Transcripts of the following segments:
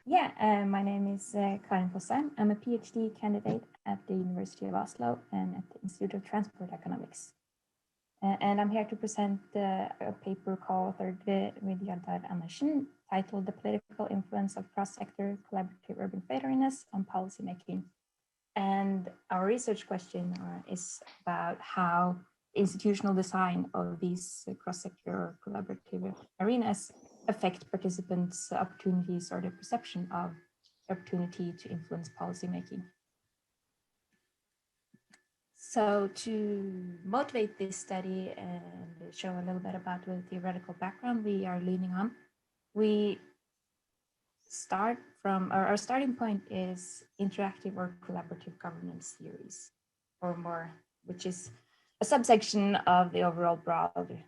My name is Karin Fossheim. I'm a PhD candidate at the University of Oslo and at the Institute of Transport Economics. And I'm here to present a paper co-authored with Jardar and Andersen titled The Political Influence of Cross-Sector Collaborative Urban Fairness on Policymaking. And our research question is about how institutional design of these cross-sector collaborative arenas affect participants' opportunities or the perception of opportunity to influence policymaking. So to motivate this study and show a little bit about the theoretical background we are leaning on, we start from, our starting point is interactive or collaborative governance theories, or more, which is a subsection of the overall broad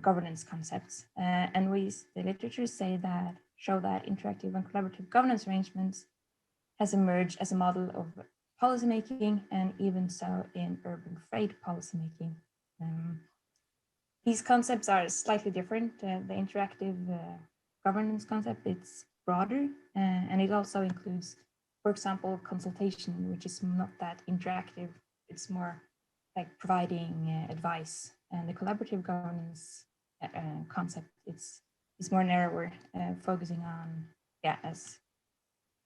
governance concepts. And the literature show that interactive and collaborative governance arrangements has emerged as a model of policymaking, and even so in urban freight policymaking. These concepts are slightly different. The interactive governance concept, it's broader, and it also includes, for example, consultation, which is not that interactive. It's more like providing advice. And the collaborative governance concept is more narrower, focusing on,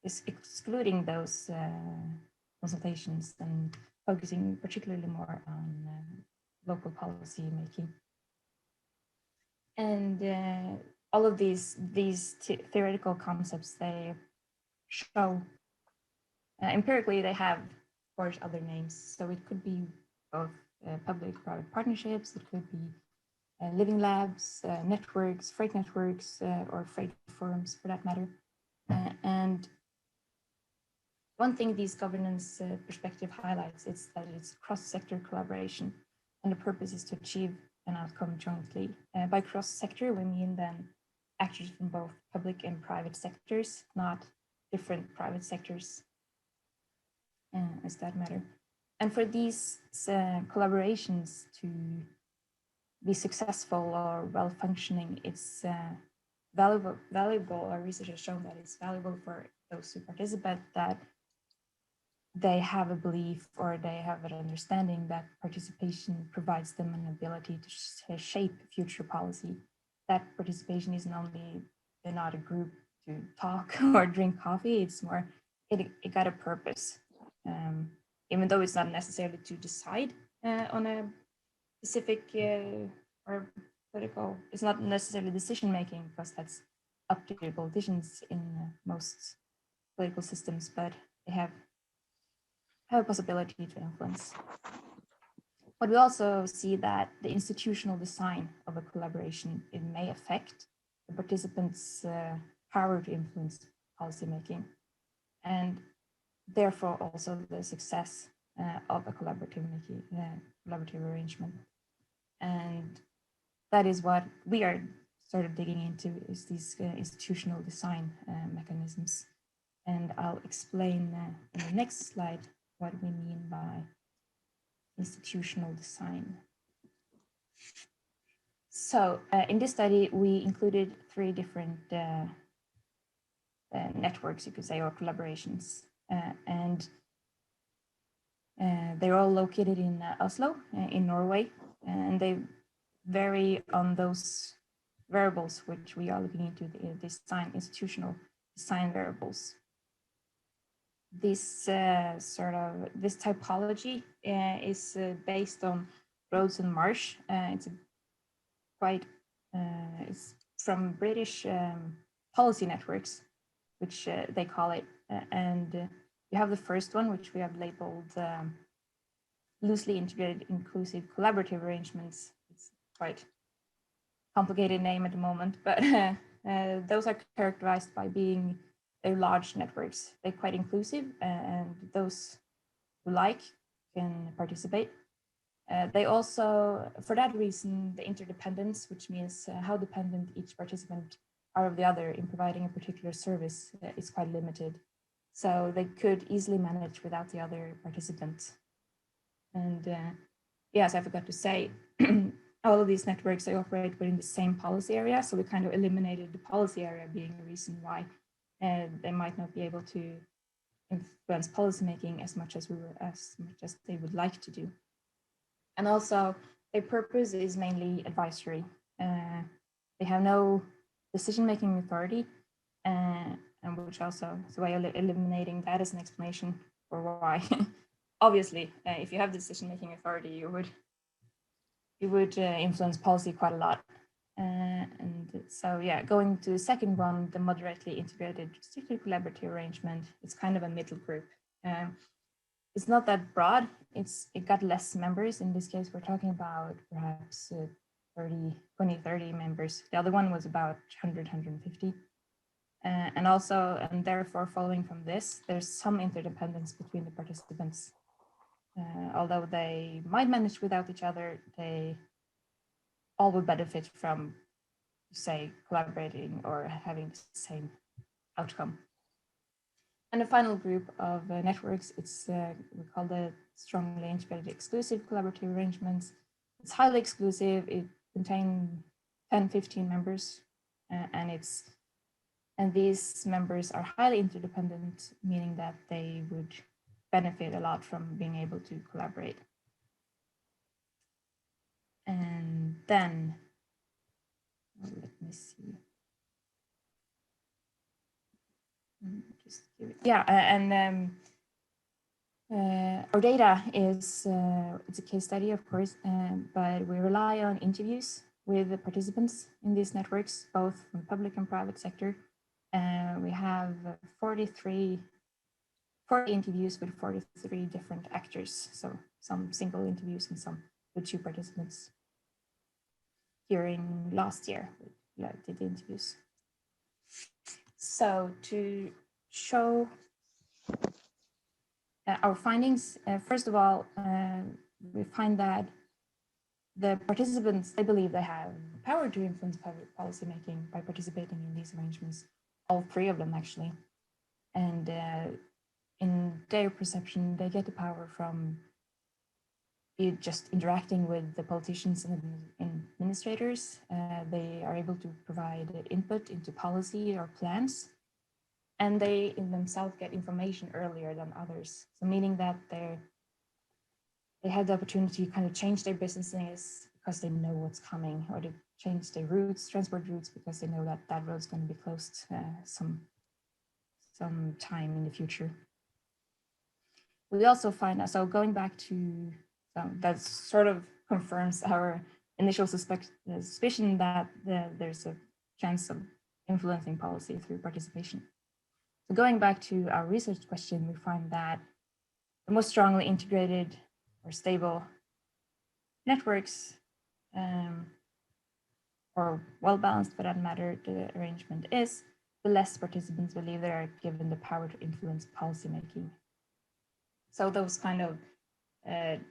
is excluding those consultations and focusing particularly more on local policy making. And all of these theoretical concepts, they show empirically, they have, of course, other names. So it could be both public-private partnerships, it could be living labs, networks, freight networks, or freight forums for that matter. And one thing these governance perspective highlights is that it's cross-sector collaboration, and the purpose is to achieve an outcome jointly. By cross-sector, we mean then actors from both public and private sectors, not different private sectors, as that matter. And for these collaborations to be successful or well-functioning, it's valuable. Our research has shown that it's valuable for those who participate, that they have a belief or they have an understanding that participation provides them an ability to shape future policy. That participation isn't only, they're not a group to talk or drink coffee, it's more, it got a purpose. Even though it's not necessarily to decide on a specific or political, it's not necessarily decision making, because that's up to politicians in most political systems, but they have a possibility to influence. But we also see that the institutional design of a collaboration, it may affect the participants' power to influence policymaking, and therefore also the success of a collaborative arrangement. And that is what we are sort of digging into, is these institutional design mechanisms. And I'll explain in the next slide what we mean by institutional design. So in this study, we included 3 different networks, you could say, or collaborations. And they're all located in Oslo, in Norway, and they vary on those variables which we are looking into, this institutional design variables. This this typology is based on Rhodes and Marsh. It's it's from British policy networks, which they call it. And you have the first one, which we have labeled loosely integrated, inclusive, collaborative arrangements. It's quite complicated name at the moment, but those are characterized by being large networks. They're quite inclusive, and those who like can participate. They also, for that reason, the interdependence, which means how dependent each participant are of the other in providing a particular service, is quite limited. So they could easily manage without the other participants. And yes, I forgot to say, all of these networks, they operate within the same policy area. So we kind of eliminated the policy area being the reason why they might not be able to influence policymaking as much as they would like to do. And also, their purpose is mainly advisory. They have no decision-making authority, and which also, so by eliminating that as an explanation for why, obviously, if you have decision-making authority, you would influence policy quite a lot. And so, yeah, going to the second one, the moderately integrated strictly collaborative arrangement, it's kind of a middle group. It's not that broad. It got less members. In this case, we're talking about perhaps 30 members. The other one was about 100, 150. And therefore, following from this, there's some interdependence between the participants. Although they might manage without each other, they all would benefit from, say, collaborating or having the same outcome. And the final group of networks, we call it strongly integrated exclusive collaborative arrangements. It's highly exclusive. It contains 10, 15 members, and these members are highly interdependent, meaning that they would benefit a lot from being able to collaborate. And then, let me see. Our data is it's a case study, of course, but we rely on interviews with the participants in these networks, both from public and private sector. We have 40 interviews with 43 different actors, so some single interviews and some with 2 participants. During last year, we did the interviews. So to show our findings, first of all, we find that the participants, they believe they have power to influence public policy making by participating in these arrangements, all 3 of them actually. And in their perception, they get the power from just interacting with the politicians and administrators. They are able to provide input into policy or plans, and they in themselves get information earlier than others. So meaning that they have the opportunity to kind of change their businesses because they know what's coming, or to change their routes, transport routes, because they know that that road's going to be closed some time in the future. We also find, so going back to, that sort of confirms our initial suspicion that there's a chance of influencing policy through participation. So going back to our research question, we find that the most strongly integrated or stable networks, or well-balanced for that matter, the arrangement is, the less participants believe they are given the power to influence policymaking. So those kind of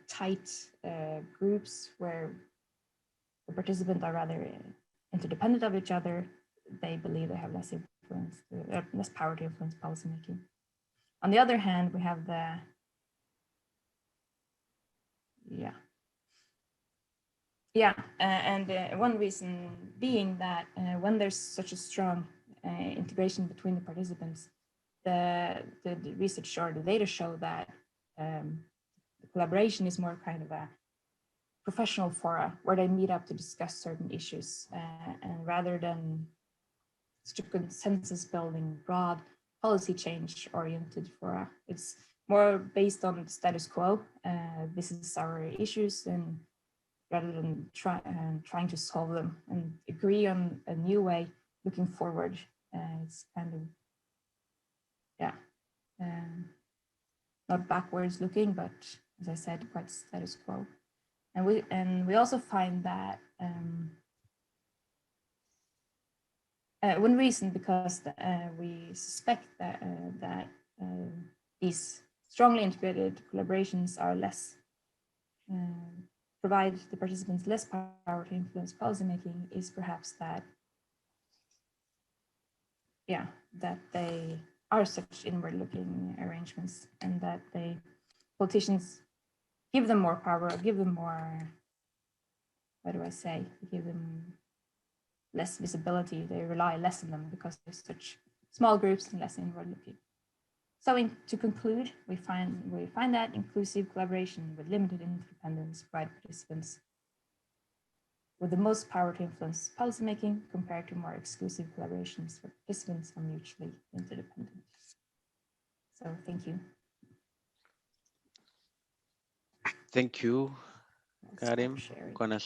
tight groups where the participants are rather interdependent of each other, they believe they have less influence, less power to influence policymaking. On the other hand, we have one reason being that when there's such a strong integration between the participants, the research or the data show that the collaboration is more kind of a professional fora where they meet up to discuss certain issues, and rather than such a consensus building, broad policy change oriented fora. It's more based on the status quo. This is our issues, and rather than trying to solve them and agree on a new way looking forward, it's kind of, not backwards looking, but as I said, quite status quo. And we also find that one reason, because we suspect that these strongly integrated collaborations are less, provide the participants less power to influence policymaking, is perhaps that they are such inward-looking arrangements, and that politicians give them more power, give them more, give them less visibility. They rely less on them because they're such small groups and less inward-looking. So to conclude, we find that inclusive collaboration with limited interdependence provide participants with the most power to influence policymaking compared to more exclusive collaborations where participants are mutually interdependent. So thank you. Thank you, I'll stop Karin. sharing. Gonna